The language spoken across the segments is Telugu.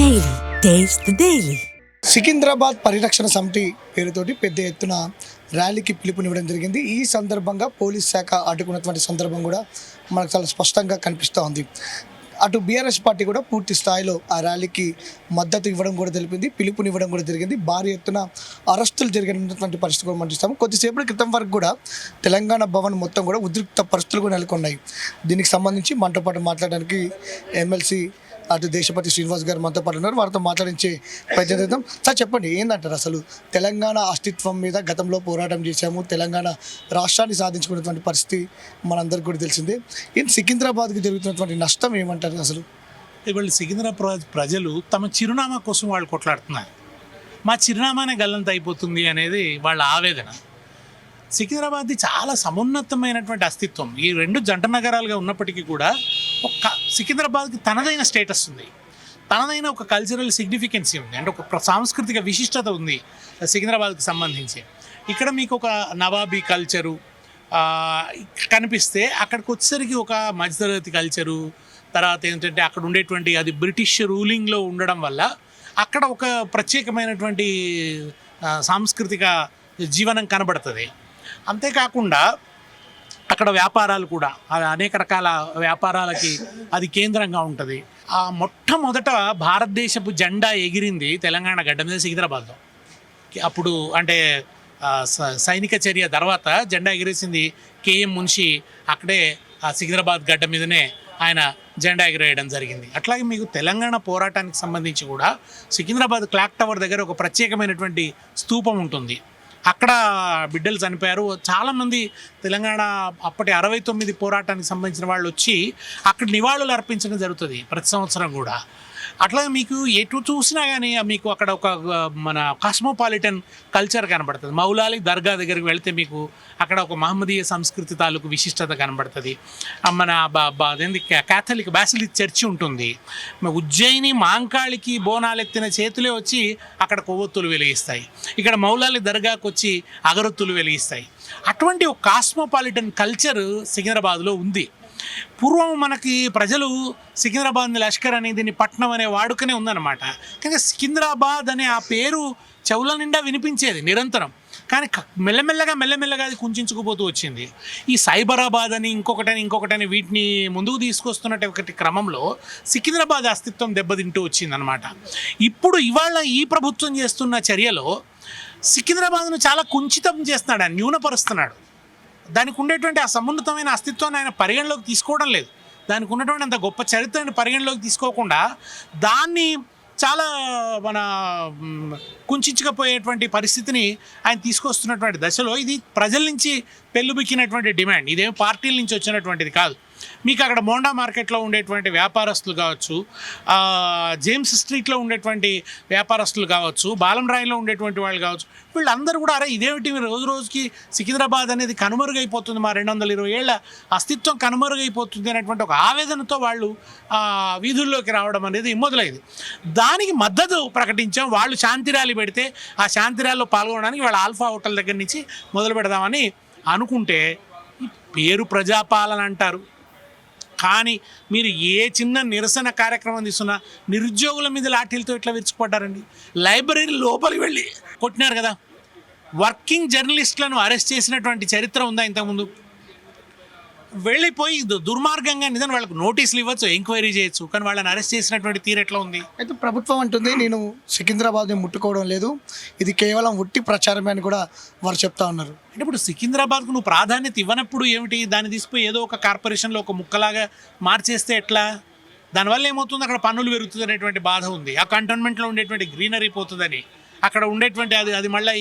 Daily. Taste the Daily. Secunderabad పరిరక్షణ సమితి పేరుతోటి పెద్ద ఎత్తున ర్యాలీకి పిలుపునివ్వడం జరిగింది. ఈ సందర్భంగా పోలీస్ శాఖ అడ్డుకున్నటువంటి సందర్భం కూడా మనకు చాలా స్పష్టంగా కనిపిస్తూ ఉంది. అటు బీఆర్ఎస్ పార్టీ కూడా పూర్తి స్థాయిలో ఆ ర్యాలీకి మద్దతు ఇవ్వడం కూడా తెలిపింది, పిలుపునివ్వడం కూడా జరిగింది. భారీ ఎత్తున అరెస్టులు జరిగినటువంటి పరిస్థితి కూడా మనం చూస్తాము. కొద్దిసేపటి క్రితం వరకు కూడా తెలంగాణ భవన్ మొత్తం కూడా ఉద్రిక్త పరిస్థితులు కూడా నెలకొన్నాయి. దీనికి సంబంధించి మనతో పాటు మాట్లాడడానికి ఎమ్మెల్సీ అటు దేశపతి శ్రీనివాస్ గారు మనతో పాటు ఉన్నారు. వారితో మాట్లాడించే ప్రయత్నం చేద్దాం. సార్ చెప్పండి, ఏంటంటారు అసలు తెలంగాణ అస్తిత్వం మీద గతంలో పోరాటం చేశాము, తెలంగాణ రాష్ట్రాన్ని సాధించుకున్నటువంటి పరిస్థితి మనందరికీ కూడా తెలిసిందే. ఏం సికింద్రాబాద్కి జరుగుతున్నటువంటి నష్టం ఏమంటారు అసలు? ఇవాళ సికింద్రాబాద్ ప్రజలు తమ చిరునామా కోసం వాళ్ళు కొట్లాడుతున్నారు. మా చిరునామానే గల్లంత అయిపోతుంది అనేది వాళ్ళ ఆవేదన. సికింద్రాబాద్ది చాలా సమున్నతమైనటువంటి అస్తిత్వం. ఈ రెండు జంట నగరాలుగా ఉన్నప్పటికీ కూడా ఒక సికింద్రాబాద్కి తనదైన స్టేటస్ ఉంది, తనదైన ఒక కల్చరల్ సిగ్నిఫికెన్సీ ఉంది, అంటే ఒక సాంస్కృతిక విశిష్టత ఉంది సికింద్రాబాద్కి సంబంధించి. ఇక్కడ మీకు ఒక నవాబీ కల్చరు కనిపిస్తే అక్కడికి వచ్చేసరికి ఒక మధ్యతరగతి కల్చరు, తర్వాత ఏంటంటే అక్కడ ఉండేటువంటి అది బ్రిటిష్ రూలింగ్లో ఉండడం వల్ల అక్కడ ఒక ప్రత్యేకమైనటువంటి సాంస్కృతిక జీవనం కనబడుతుంది. అంతేకాకుండా అక్కడ వ్యాపారాలు కూడా అనేక రకాల వ్యాపారాలకి అది కేంద్రంగా ఉంటుంది. ఆ మొట్టమొదట భారతదేశపు జెండా ఎగిరింది తెలంగాణ గడ్డ మీద సికింద్రాబాద్లో. అప్పుడు అంటే సైనిక చర్య తర్వాత జెండా ఎగిరేసింది కేఎం మున్షి. అక్కడే ఆ సికింద్రాబాద్ గడ్డ మీదనే ఆయన జెండా ఎగిరేయడం జరిగింది. అట్లాగే మీకు తెలంగాణ పోరాటానికి సంబంధించి కూడా సికింద్రాబాద్ క్లాక్ టవర్ దగ్గర ఒక ప్రత్యేకమైనటువంటి స్తూపం ఉంటుంది. అక్కడ బిడ్డలు చనిపోయారు. చాలామంది తెలంగాణ అప్పటి 69 పోరాటానికి సంబంధించిన వాళ్ళు వచ్చి అక్కడ నివాళులు అర్పించడం జరుగుతుంది ప్రతి సంవత్సరం కూడా. అట్లా మీకు ఎటు చూసినా కానీ మీకు అక్కడ ఒక మన కాస్మోపాలిటన్ కల్చర్ కనబడుతుంది. మౌలాలి దర్గా దగ్గరికి వెళితే మీకు అక్కడ ఒక మహమ్మదీయ సంస్కృతి తాలూకు విశిష్టత కనబడుతుంది. మన అదేంటి క్యాథలిక్ బాసిలిక్ చర్చి ఉంటుంది. ఉజ్జయిని మాంకాళికి బోనాలెత్తిన చేతులే వచ్చి అక్కడ కొవ్వొత్తులు వెలిగిస్తాయి, ఇక్కడ మౌలాలి దర్గాకు వచ్చి అగరొత్తులు వెలిగిస్తాయి. అటువంటి ఒక కాస్మోపాలిటన్ కల్చర్ సికింద్రాబాద్లో ఉంది. పూర్వం మనకి ప్రజలు సికింద్రాబాద్ని లష్కర్ అని దీన్ని పట్నం అనే వాడుకనే ఉందన్నమాట. కానీ సికింద్రాబాద్ అనే ఆ పేరు చెవుల నిండా వినిపించేది నిరంతరం. కానీ మెల్లమెల్లగా అది కుంచుకుపోతూ వచ్చింది. ఈ సైబరాబాద్ అని ఇంకొకటని వీటిని ముందుకు తీసుకొస్తున్నటువంటి క్రమంలో సికింద్రాబాద్ అస్తిత్వం దెబ్బతింటూ వచ్చిందనమాట. ఇవాళ ఈ ప్రభుత్వం చేస్తున్న చర్యలో సికింద్రాబాద్ను చాలా కుంచితం చేస్తున్నాడు, ఆయన న్యూనపరుస్తున్నాడు. దానికి ఉండేటువంటి ఆ సమున్నతమైన అస్తిత్వాన్ని ఆయన పరిగణలోకి తీసుకోవడం లేదు. దానికి ఉన్నటువంటి అంత గొప్ప చరిత్రని పరిగణలోకి తీసుకోకుండా దాన్ని చాలా కుంచుకుపోయేటువంటి పరిస్థితిని ఆయన తీసుకొస్తున్నటువంటి దశలో ఇది ప్రజల నుంచి పెళ్ళుబిక్కినటువంటి డిమాండ్. ఇదేమి పార్టీల నుంచి వచ్చినటువంటిది కాదు. మీకు అక్కడ మోండా మార్కెట్లో ఉండేటువంటి వ్యాపారస్తులు కావచ్చు, జేమ్స్ స్ట్రీట్లో ఉండేటువంటి వ్యాపారస్తులు కావచ్చు, బాలంరాయిలో ఉండేటువంటి వాళ్ళు కావచ్చు, వీళ్ళందరూ కూడా అరే ఇదేమిటి రోజు రోజుకి సికింద్రాబాద్ అనేది కనుమరుగైపోతుంది, మా 220 ఏళ్ల అస్తిత్వం కనుమరుగైపోతుంది అనేటువంటి ఒక ఆవేదనతో వాళ్ళు వీధుల్లోకి రావడం అనేది మొదలైంది. దానికి మద్దతు ప్రకటించాం. వాళ్ళు శాంతి ర్యాలీ పెడితే ఆ శాంతి ర్యాలీలో పాల్గొనడానికి వాళ్ళ ఆల్ఫా హోటల్ దగ్గర నుంచి మొదలు పెడదామని అనుకుంటే పేరు ప్రజాపాలన అంటారు. కానీ మీరు ఏ చిన్న నిరసన కార్యక్రమం తీసుకున్నా నిరుద్యోగుల మీద లాఠీలతో ఇట్లా విరుచుకుపడ్డారండి. లైబ్రరీ లోపలికి వెళ్ళి కొట్టినారు కదా. వర్కింగ్ జర్నలిస్టులను అరెస్ట్ చేసినటువంటి చరిత్ర ఉందా ఇంతకుముందు? వెళ్ళిపోయి దుర్మార్గంగా నిజంగా వాళ్ళకు నోటీసులు ఇవ్వచ్చు, ఎంక్వైరీ చేయొచ్చు, కానీ వాళ్ళని అరెస్ట్ చేసినటువంటి తీరు ఎట్లా ఉంది? అయితే ప్రభుత్వం అంటుంది నేను సికింద్రాబాద్ని ముట్టుకోవడం లేదు, ఇది కేవలం ఉట్టి ప్రచారమే అని కూడా వారు చెప్తా ఉన్నారు. అంటే ఇప్పుడు సికింద్రాబాద్కు నువ్వు ప్రాధాన్యత ఇవ్వనప్పుడు ఏమిటి, దాన్ని తీసుకుపోయి ఏదో ఒక కార్పొరేషన్లో ఒక ముక్కలాగా మార్చేస్తే ఎట్లా? దానివల్ల ఏమవుతుంది, అక్కడ పన్నులు పెరుగుతుంది అనేటువంటి బాధ ఉంది. ఆ కంటోన్మెంట్లో ఉండేటువంటి గ్రీనరీ పోతుందని, అక్కడ ఉండేటువంటి అది మళ్ళీ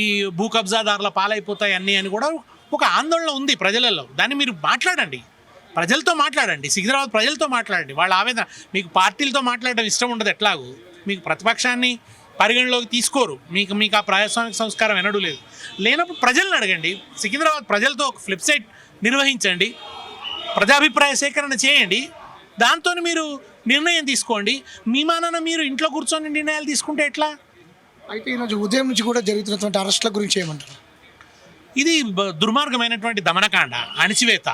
ఈ భూ కబ్జాదారుల పాలైపోతాయి అన్నీ అని కూడా ఒక ఆందోళన ఉంది ప్రజలలో. దాన్ని మీరు మాట్లాడండి, ప్రజలతో మాట్లాడండి, సికింద్రాబాద్ ప్రజలతో మాట్లాడండి. వాళ్ళ ఆవేదన మీకు పార్టీలతో మాట్లాడడం ఇష్టం ఉండదు. ఎట్లాగూ మీకు ప్రతిపక్షాన్ని పరిగణలోకి తీసుకోరు, మీకు ఆ ప్రజాస్వామిక సంస్కారం ఎన్నడూ లేనప్పుడు ప్రజలను అడగండి. సికింద్రాబాద్ ప్రజలతో ఒక ఫ్లిప్సైట్ నిర్వహించండి, ప్రజాభిప్రాయ సేకరణ చేయండి, దాంతో మీరు నిర్ణయం తీసుకోండి. మీ మానాన మీరు ఇంట్లో కూర్చొని నిర్ణయాలు తీసుకుంటే ఎట్లా? అయితే ఈరోజు ఉదయం నుంచి కూడా జరుగుతున్నటువంటి అరెస్టుల గురించి ఏమంటారు? ఇది దుర్మార్గమైనటువంటి దమనకాండ, అణిచివేత.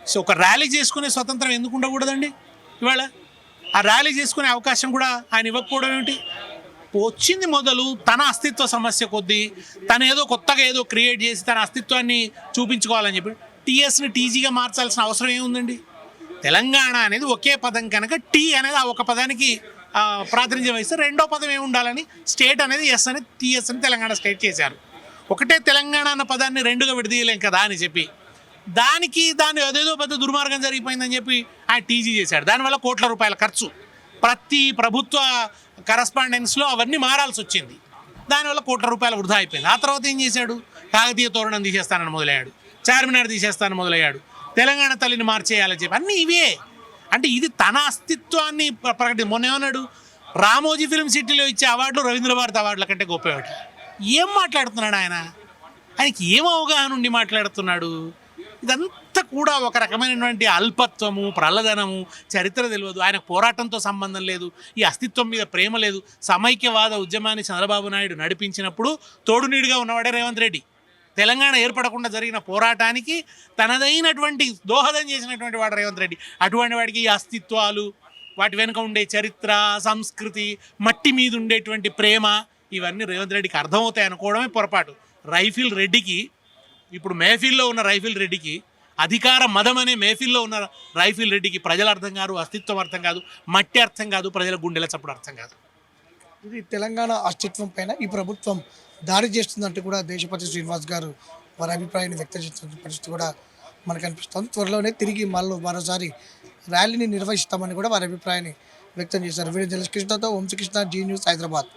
సో ఒక ర్యాలీ చేసుకునే స్వతంత్రం ఎందుకు ఉండకూడదండి? ఇవాళ ఆ ర్యాలీ చేసుకునే అవకాశం కూడా ఆయన ఇవ్వకపోవడం ఏమిటి? వచ్చింది మొదలు తన అస్తిత్వ సమస్య కొద్దీ తను ఏదో కొత్తగా ఏదో క్రియేట్ చేసి తన అస్తిత్వాన్ని చూపించుకోవాలని చెప్పి టీఎస్ని టీజీగా మార్చాల్సిన అవసరం ఏముందండి? తెలంగాణ అనేది ఒకే పదం కనుక టీ అనేది ఆ ఒక పదానికి ప్రాతినిధ్యం వహిస్తే రెండో పదం ఏమి ఉండాలని స్టేట్ అనేది ఎస్ అని టీఎస్ అని తెలంగాణ స్టేట్ చేశారు. ఒకటే తెలంగాణ అన్న పదాన్ని రెండుగా విడదీయలేం కదా అని చెప్పి దాని అదేదో పెద్ద దుర్మార్గం జరిగిపోయిందని చెప్పి ఆయన టీజీ చేశాడు. దానివల్ల కోట్ల రూపాయల ఖర్చు, ప్రతి ప్రభుత్వ కరస్పాండెన్స్లో అవన్నీ మారాల్సి వచ్చింది. దానివల్ల కోట్ల రూపాయల వృధా అయిపోయింది. ఆ తర్వాత ఏం చేశాడు? కాకతీయ తోరణం తీసేస్తానని మొదలయ్యాడు, చార్మినార్ తీసేస్తానని మొదలయ్యాడు, తెలంగాణ తల్లిని మార్చేయాలని చెప్పి అన్నీ ఇవే. అంటే ఇది తన అస్తిత్వాన్ని మొన్న ఏమన్నాడు? రామోజీ ఫిల్మ్ సిటీలో ఇచ్చే అవార్డులు రవీంద్ర భారతి అవార్డుల కంటే గొప్పవాడు. ఏం మాట్లాడుతున్నాడు ఆయన? ఆయనకి ఏం అవగాహన ఉండి మాట్లాడుతున్నాడు? ఇదంతా కూడా ఒక రకమైనటువంటి అల్పత్వము, ప్రల్లదనము, చరిత్ర తెలియదు, ఆయన పోరాటంతో సంబంధం లేదు, ఈ అస్తిత్వం మీద ప్రేమ లేదు. సమైక్యవాద ఉద్యమాన్ని చంద్రబాబు నాయుడు నడిపించినప్పుడు తోడునీడుగా ఉన్నవాడే రేవంత్ రెడ్డి. తెలంగాణ ఏర్పడకుండా జరిగిన పోరాటానికి తనదైనటువంటి దోహదం చేసినటువంటి వాడు రేవంత్ రెడ్డి. అటువంటి వాడికి ఈ అస్తిత్వాలు, వాటి వెనుక ఉండే చరిత్ర, సంస్కృతి, మట్టి మీద ఉండేటువంటి ప్రేమ ఇవన్నీ రేవంత్ రెడ్డికి అర్థమవుతాయి అనుకోవడమే పొరపాటు. రైఫిల్ రెడ్డికి, ఇప్పుడు మేఫిల్లో ఉన్న రైఫిల్ రెడ్డికి, అధికార మదం అనే మేఫిల్లో ఉన్న రైఫిల్ రెడ్డికి ప్రజలు అర్థం కాదు, అస్తిత్వం అర్థం కాదు, మట్టి అర్థం కాదు, ప్రజల గుండెల చప్పుడు అర్థం కాదు. ఇది తెలంగాణ అస్తిత్వం పైన ఈ ప్రభుత్వం దాడి చేస్తుందంటూ కూడా దేశపతి శ్రీనివాస్ గారు వారి అభిప్రాయాన్ని వ్యక్తం చేస్తున్న పరిస్థితి కూడా మనకు అనిపిస్తుంది. త్వరలోనే తిరిగి మరోసారి ర్యాలీని నిర్వహిస్తామని కూడా వారి అభిప్రాయాన్ని వ్యక్తం చేశారు. వీడియో జర్నలిస్ట్ కృష్ణతో వంశీకృష్ణ, జీ న్యూస్, హైదరాబాద్.